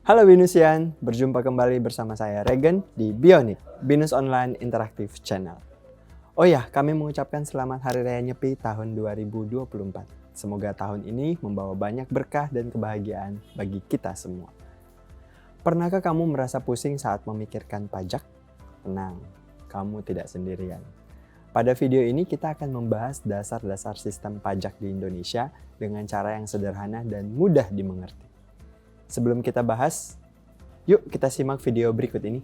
Halo Binusian, berjumpa kembali bersama saya Regen di Bionic, Binus Online Interactive Channel. Oh ya, kami mengucapkan selamat Hari Raya Nyepi tahun 2024. Semoga tahun ini membawa banyak berkah dan kebahagiaan bagi kita semua. Pernahkah kamu merasa pusing saat memikirkan pajak? Tenang, kamu tidak sendirian. Pada video ini kita akan membahas dasar-dasar sistem pajak di Indonesia dengan cara yang sederhana dan mudah dimengerti. Sebelum kita bahas, yuk kita simak video berikut ini.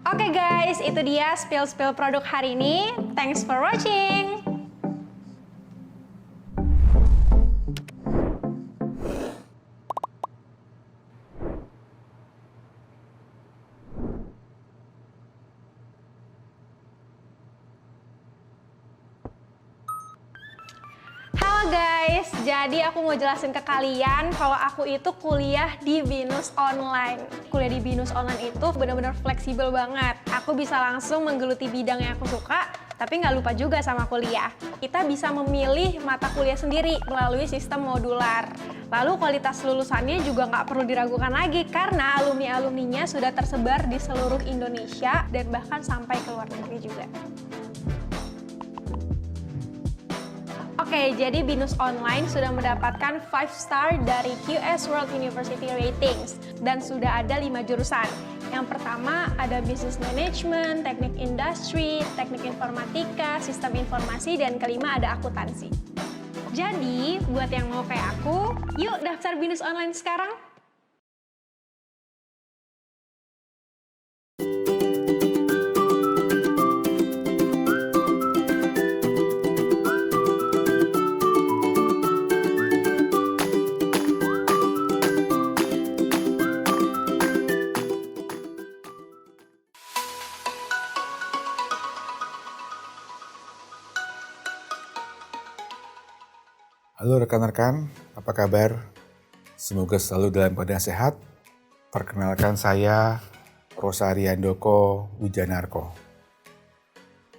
Oke guys, itu dia spill produk hari ini. Thanks for watching. Halo guys, jadi aku mau jelasin ke kalian kalau aku itu kuliah di Binus Online. Kuliah di Binus Online itu benar-benar fleksibel banget. Aku bisa langsung menggeluti bidang yang aku suka, tapi nggak lupa juga sama kuliah. Kita bisa memilih mata kuliah sendiri melalui sistem modular. Lalu kualitas lulusannya juga nggak perlu diragukan lagi karena alumni-alumninya sudah tersebar di seluruh Indonesia dan bahkan sampai ke luar negeri juga. Oke, jadi Binus Online sudah mendapatkan 5 star dari QS World University Ratings dan sudah ada 5 jurusan. Yang pertama ada Business Management, Teknik Industri, Teknik Informatika, Sistem Informasi, dan kelima ada Akuntansi. Jadi, buat yang mau kayak aku, yuk daftar Binus Online sekarang. Halo rekan-rekan, apa kabar? Semoga selalu dalam keadaan sehat. Perkenalkan saya Rosariandoko Wijanarko.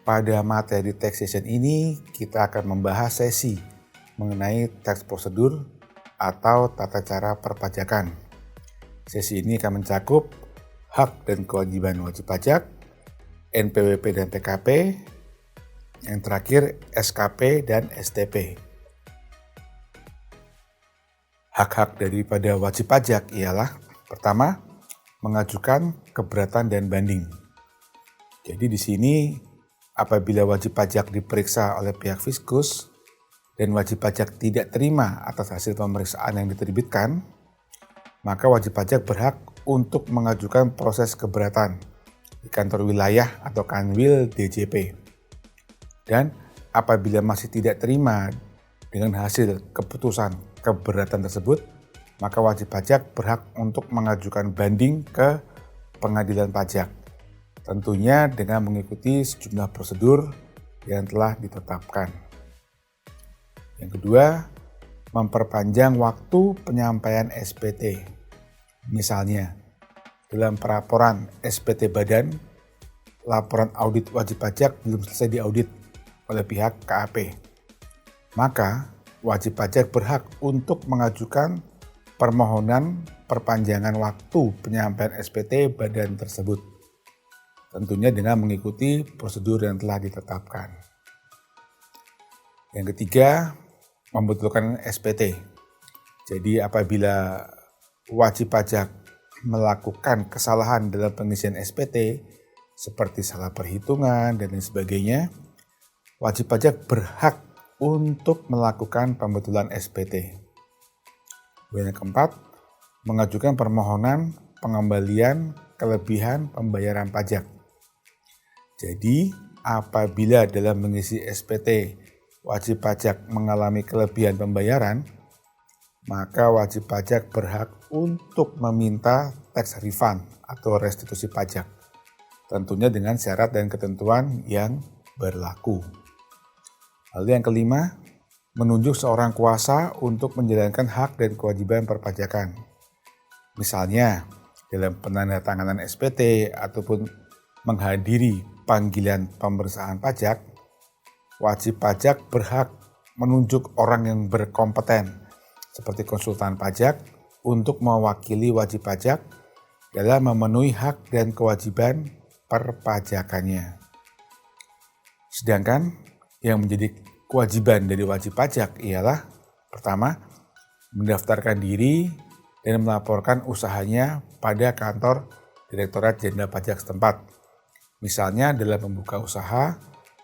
Pada materi tax session ini, kita akan membahas sesi mengenai tax prosedur atau tata cara perpajakan. Sesi ini akan mencakup hak dan kewajiban wajib pajak, NPWP dan PKP, yang terakhir SKP dan STP. Hak-hak daripada wajib pajak ialah pertama, mengajukan keberatan dan banding. Jadi di sini apabila wajib pajak diperiksa oleh pihak Fiskus dan wajib pajak tidak terima atas hasil pemeriksaan yang diterbitkan, maka wajib pajak berhak untuk mengajukan proses keberatan di kantor wilayah atau Kanwil DJP. Dan apabila masih tidak terima dengan hasil keputusan keberatan tersebut, maka wajib pajak berhak untuk mengajukan banding ke pengadilan pajak. Tentunya dengan mengikuti sejumlah prosedur yang telah ditetapkan. Yang kedua, memperpanjang waktu penyampaian SPT. Misalnya, dalam pelaporan SPT Badan, laporan audit wajib pajak belum selesai diaudit oleh pihak KAP. Maka, wajib pajak berhak untuk mengajukan permohonan perpanjangan waktu penyampaian SPT badan tersebut. Tentunya dengan mengikuti prosedur yang telah ditetapkan. Yang ketiga, membetulkan SPT. Jadi apabila wajib pajak melakukan kesalahan dalam pengisian SPT, seperti salah perhitungan dan lain sebagainya, wajib pajak berhak untuk melakukan pembetulan SPT. Yang keempat, mengajukan permohonan pengembalian kelebihan pembayaran pajak. Jadi, apabila dalam mengisi SPT wajib pajak mengalami kelebihan pembayaran, maka wajib pajak berhak untuk meminta tax refund atau restitusi pajak. Tentunya dengan syarat dan ketentuan yang berlaku. Lalu yang kelima, menunjuk seorang kuasa untuk menjalankan hak dan kewajiban perpajakan. Misalnya, dalam penandatanganan SPT ataupun menghadiri panggilan pemeriksaan pajak, wajib pajak berhak menunjuk orang yang berkompeten seperti konsultan pajak untuk mewakili wajib pajak dalam memenuhi hak dan kewajiban perpajakannya. Sedangkan yang menjadi kewajiban dari wajib pajak ialah pertama, mendaftarkan diri dan melaporkan usahanya pada kantor Direktorat Jenderal Pajak setempat. Misalnya dalam membuka usaha,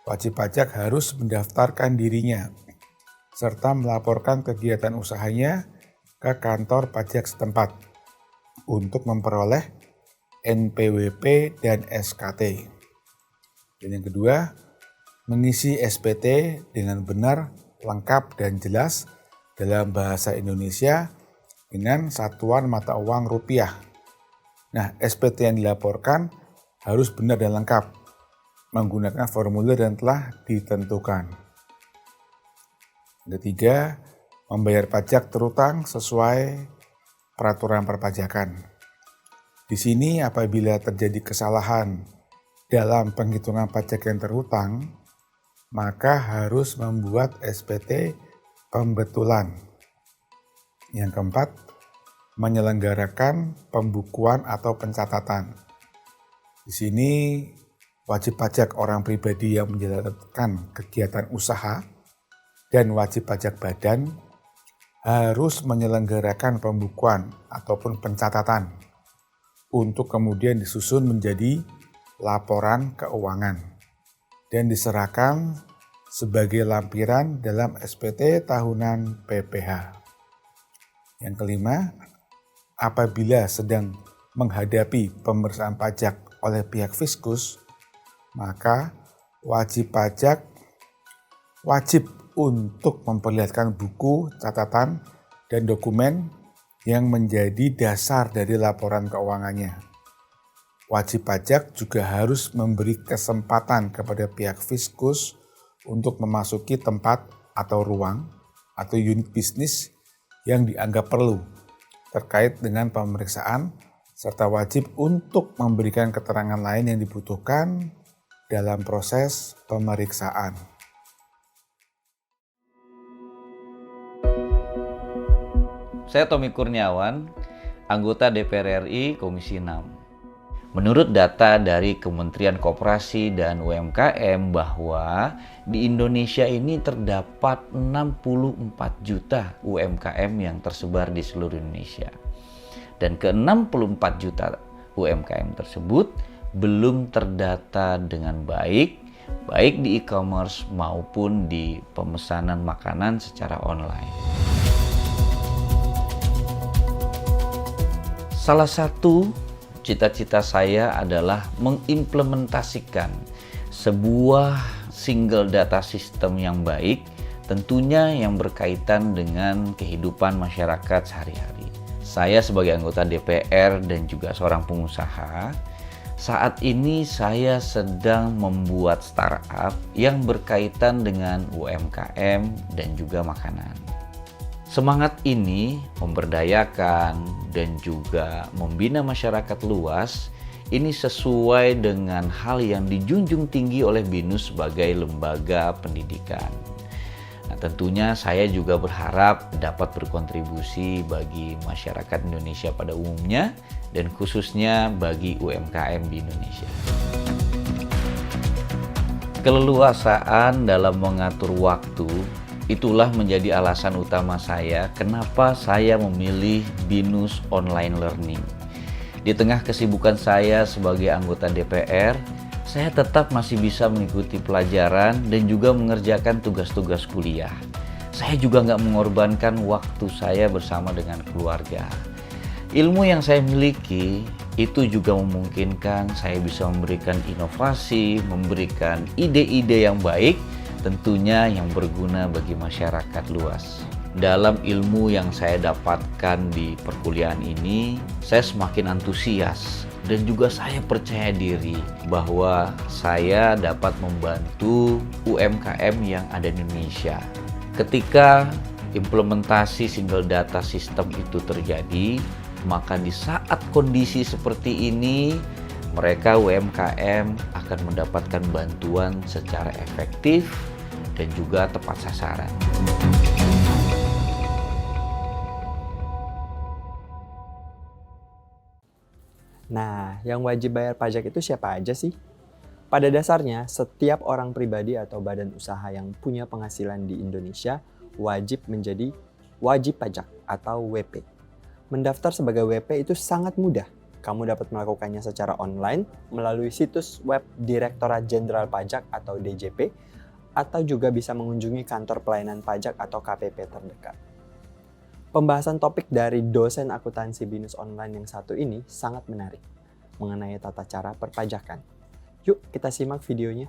wajib pajak harus mendaftarkan dirinya serta melaporkan kegiatan usahanya ke kantor pajak setempat untuk memperoleh NPWP dan SKT. Dan yang kedua, mengisi SPT dengan benar, lengkap, dan jelas dalam bahasa Indonesia dengan satuan mata uang rupiah. Nah, SPT yang dilaporkan harus benar dan lengkap, menggunakan formulir yang telah ditentukan. Ketiga, membayar pajak terutang sesuai peraturan perpajakan. Di sini apabila terjadi kesalahan dalam penghitungan pajak yang terutang, maka harus membuat SPT pembetulan. Yang keempat, menyelenggarakan pembukuan atau pencatatan. Di sini wajib pajak orang pribadi yang menjalankan kegiatan usaha dan wajib pajak badan harus menyelenggarakan pembukuan ataupun pencatatan untuk kemudian disusun menjadi laporan keuangan dan diserahkan sebagai lampiran dalam SPT tahunan PPH. Yang kelima, apabila sedang menghadapi pemeriksaan pajak oleh pihak Fiskus, maka wajib pajak wajib untuk memperlihatkan buku, catatan, dan dokumen yang menjadi dasar dari laporan keuangannya. Wajib pajak juga harus memberi kesempatan kepada pihak Fiskus untuk memasuki tempat atau ruang atau unit bisnis yang dianggap perlu terkait dengan pemeriksaan, serta wajib untuk memberikan keterangan lain yang dibutuhkan dalam proses pemeriksaan. Saya Tommy Kurniawan, anggota DPR RI Komisi 6. Menurut data dari Kementerian Koperasi dan UMKM bahwa di Indonesia ini terdapat 64 juta UMKM yang tersebar di seluruh Indonesia. Dan ke-64 juta UMKM tersebut belum terdata dengan baik di e-commerce maupun di pemesanan makanan secara online. Salah satu cita-cita saya adalah mengimplementasikan sebuah single data system yang baik, tentunya yang berkaitan dengan kehidupan masyarakat sehari-hari. Saya sebagai anggota DPR dan juga seorang pengusaha, saat ini saya sedang membuat startup yang berkaitan dengan UMKM dan juga makanan. Semangat ini memberdayakan dan juga membina masyarakat luas ini sesuai dengan hal yang dijunjung tinggi oleh BINUS sebagai lembaga pendidikan. Nah, tentunya saya juga berharap dapat berkontribusi bagi masyarakat Indonesia pada umumnya dan khususnya bagi UMKM di Indonesia. Keleluasaan dalam mengatur waktu itulah menjadi alasan utama saya kenapa saya memilih BINUS Online Learning. Di tengah kesibukan saya sebagai anggota DPR, saya tetap masih bisa mengikuti pelajaran dan juga mengerjakan tugas-tugas kuliah. Saya juga nggak mengorbankan waktu saya bersama dengan keluarga. Ilmu yang saya miliki itu juga memungkinkan saya bisa memberikan inovasi, memberikan ide-ide yang baik, tentunya yang berguna bagi masyarakat luas. Dalam ilmu yang saya dapatkan di perkuliahan ini, saya semakin antusias dan juga saya percaya diri bahwa saya dapat membantu UMKM yang ada di Indonesia. Ketika implementasi single data system itu terjadi, maka di saat kondisi seperti ini, mereka UMKM akan mendapatkan bantuan secara efektif dan juga tepat sasaran. Nah, yang wajib bayar pajak itu siapa aja sih? Pada dasarnya, setiap orang pribadi atau badan usaha yang punya penghasilan di Indonesia wajib menjadi wajib pajak atau WP. Mendaftar sebagai WP itu sangat mudah. Kamu dapat melakukannya secara online melalui situs web Direktorat Jenderal Pajak atau DJP, atau juga bisa mengunjungi kantor pelayanan pajak atau KPP terdekat. Pembahasan topik dari dosen akuntansi BINUS Online yang satu ini sangat menarik mengenai tata cara perpajakan. Yuk kita simak videonya.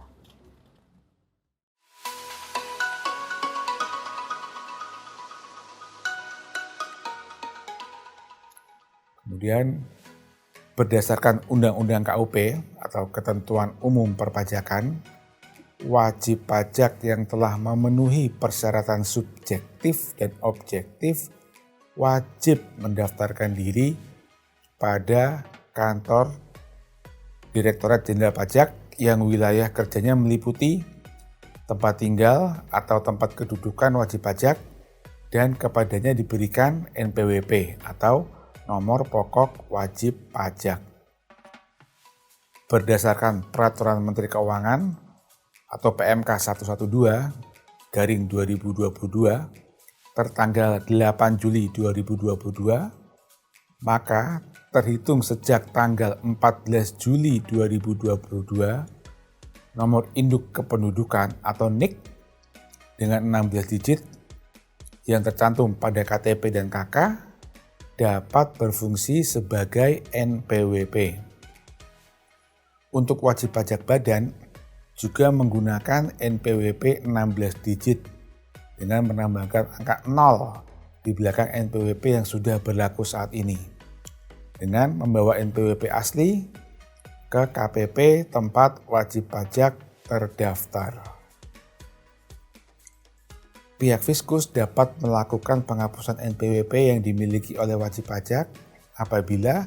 Kemudian berdasarkan Undang-Undang KUP atau Ketentuan Umum Perpajakan, wajib pajak yang telah memenuhi persyaratan subjektif dan objektif wajib mendaftarkan diri pada kantor Direktorat Jenderal Pajak yang wilayah kerjanya meliputi tempat tinggal atau tempat kedudukan wajib pajak dan kepadanya diberikan NPWP atau nomor pokok wajib pajak. Berdasarkan Peraturan Menteri Keuangan atau PMK 112/2022 tertanggal 8 Juli 2022, maka terhitung sejak tanggal 14 Juli 2022, nomor induk kependudukan atau NIK dengan 16 digit yang tercantum pada KTP dan KK dapat berfungsi sebagai NPWP. Untuk wajib pajak badan juga menggunakan NPWP 16 digit dengan menambahkan angka 0 di belakang NPWP yang sudah berlaku saat ini, dengan membawa NPWP asli ke KPP tempat wajib pajak terdaftar. Pihak Fiskus dapat melakukan penghapusan NPWP yang dimiliki oleh wajib pajak apabila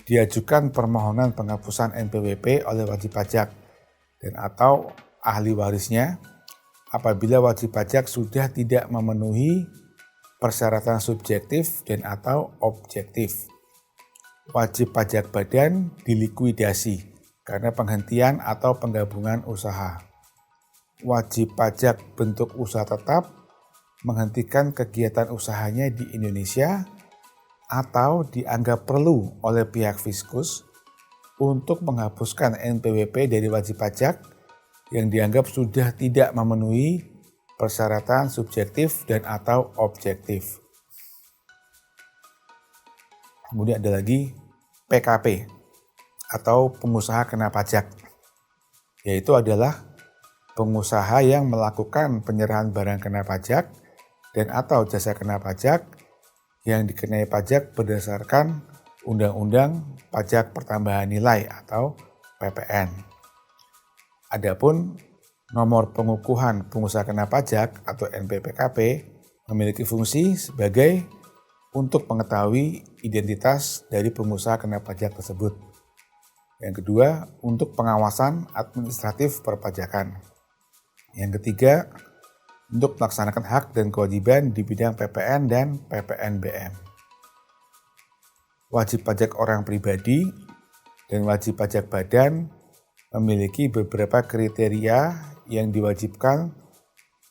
diajukan permohonan penghapusan NPWP oleh wajib pajak dan atau ahli warisnya apabila wajib pajak sudah tidak memenuhi persyaratan subjektif dan atau objektif. Wajib pajak badan dilikuidasi karena penghentian atau penggabungan usaha. Wajib pajak bentuk usaha tetap menghentikan kegiatan usahanya di Indonesia atau dianggap perlu oleh pihak Fiskus untuk menghapuskan NPWP dari wajib pajak yang dianggap sudah tidak memenuhi persyaratan subjektif dan atau objektif. Kemudian ada lagi PKP atau pengusaha kena pajak, yaitu adalah pengusaha yang melakukan penyerahan barang kena pajak dan atau jasa kena pajak yang dikenai pajak berdasarkan Undang-Undang Pajak Pertambahan Nilai atau PPN. Adapun nomor pengukuhan pengusaha kena pajak atau NPPKP memiliki fungsi sebagai untuk mengetahui identitas dari pengusaha kena pajak tersebut. Yang kedua, untuk pengawasan administratif perpajakan. Yang ketiga, untuk melaksanakan hak dan kewajiban di bidang PPN dan PPNBM. Wajib pajak orang pribadi dan wajib pajak badan memiliki beberapa kriteria yang diwajibkan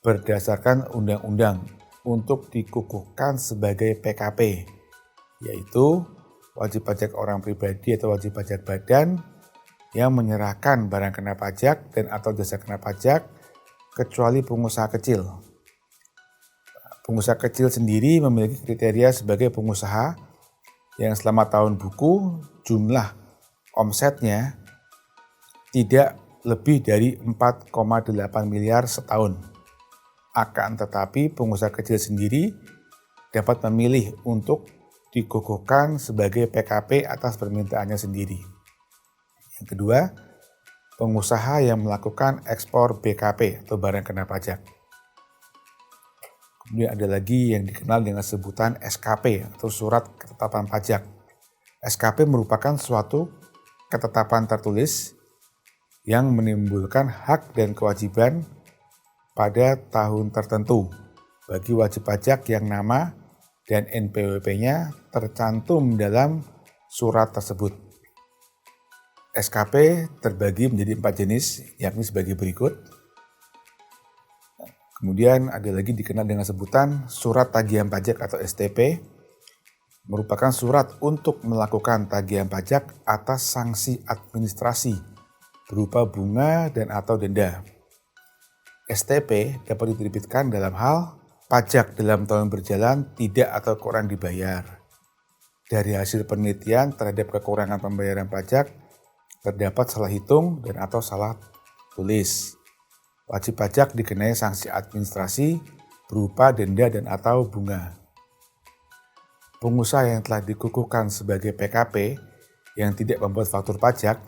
berdasarkan undang-undang untuk dikukuhkan sebagai PKP, yaitu wajib pajak orang pribadi atau wajib pajak badan yang menyerahkan barang kena pajak dan atau jasa kena pajak kecuali pengusaha kecil. Pengusaha kecil sendiri memiliki kriteria sebagai pengusaha yang selama tahun buku jumlah omsetnya tidak lebih dari 4,8 miliar setahun. Akan tetapi pengusaha kecil sendiri dapat memilih untuk dikukuhkan sebagai PKP atas permintaannya sendiri. Yang kedua, pengusaha yang melakukan ekspor BKP atau barang kena pajak. Kemudian ada lagi yang dikenal dengan sebutan SKP atau Surat Ketetapan Pajak. SKP merupakan suatu ketetapan tertulis yang menimbulkan hak dan kewajiban pada tahun tertentu bagi wajib pajak yang nama dan NPWP-nya tercantum dalam surat tersebut. SKP terbagi menjadi 4 jenis, yakni sebagai berikut. Kemudian ada lagi dikenal dengan sebutan surat tagihan pajak atau STP, merupakan surat untuk melakukan tagihan pajak atas sanksi administrasi berupa bunga dan atau denda. STP dapat diterbitkan dalam hal pajak dalam tahun berjalan tidak atau kurang dibayar. Dari hasil penelitian terhadap kekurangan pembayaran pajak, terdapat salah hitung dan atau salah tulis. Wajib pajak dikenai sanksi administrasi berupa denda dan atau bunga. Pengusaha yang telah dikukuhkan sebagai PKP yang tidak membuat faktur pajak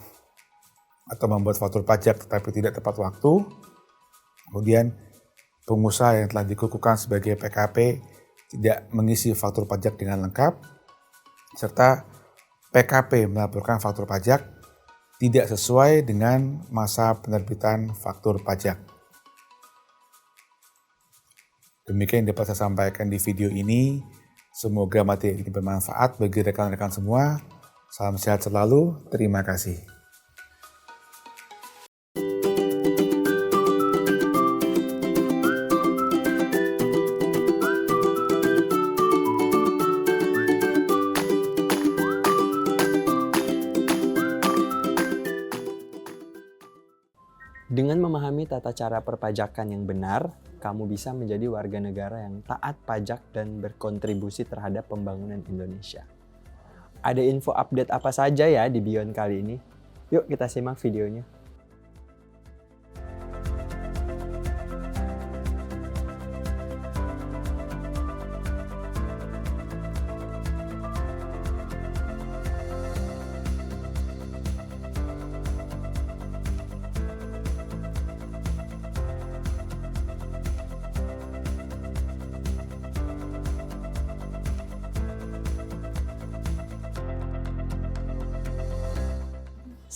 atau membuat faktur pajak tetapi tidak tepat waktu, kemudian pengusaha yang telah dikukuhkan sebagai PKP tidak mengisi faktur pajak dengan lengkap, serta PKP melaporkan faktur pajak tidak sesuai dengan masa penerbitan faktur pajak. Demikian yang dapat saya sampaikan di video ini. Semoga materi ini bermanfaat bagi rekan-rekan semua. Salam sehat selalu. Terima kasih. Dengan memahami tata cara perpajakan yang benar, kamu bisa menjadi warga negara yang taat pajak dan berkontribusi terhadap pembangunan Indonesia. Ada info update apa saja ya di Beyond kali ini? Yuk kita simak videonya.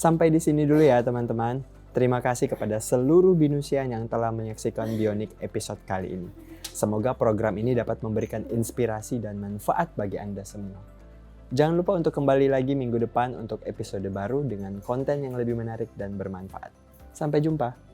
Sampai di sini dulu ya teman-teman. Terima kasih kepada seluruh Binusian yang telah menyaksikan Bionik episode kali ini. Semoga program ini dapat memberikan inspirasi dan manfaat bagi Anda semua. Jangan lupa untuk kembali lagi minggu depan untuk episode baru dengan konten yang lebih menarik dan bermanfaat. Sampai jumpa.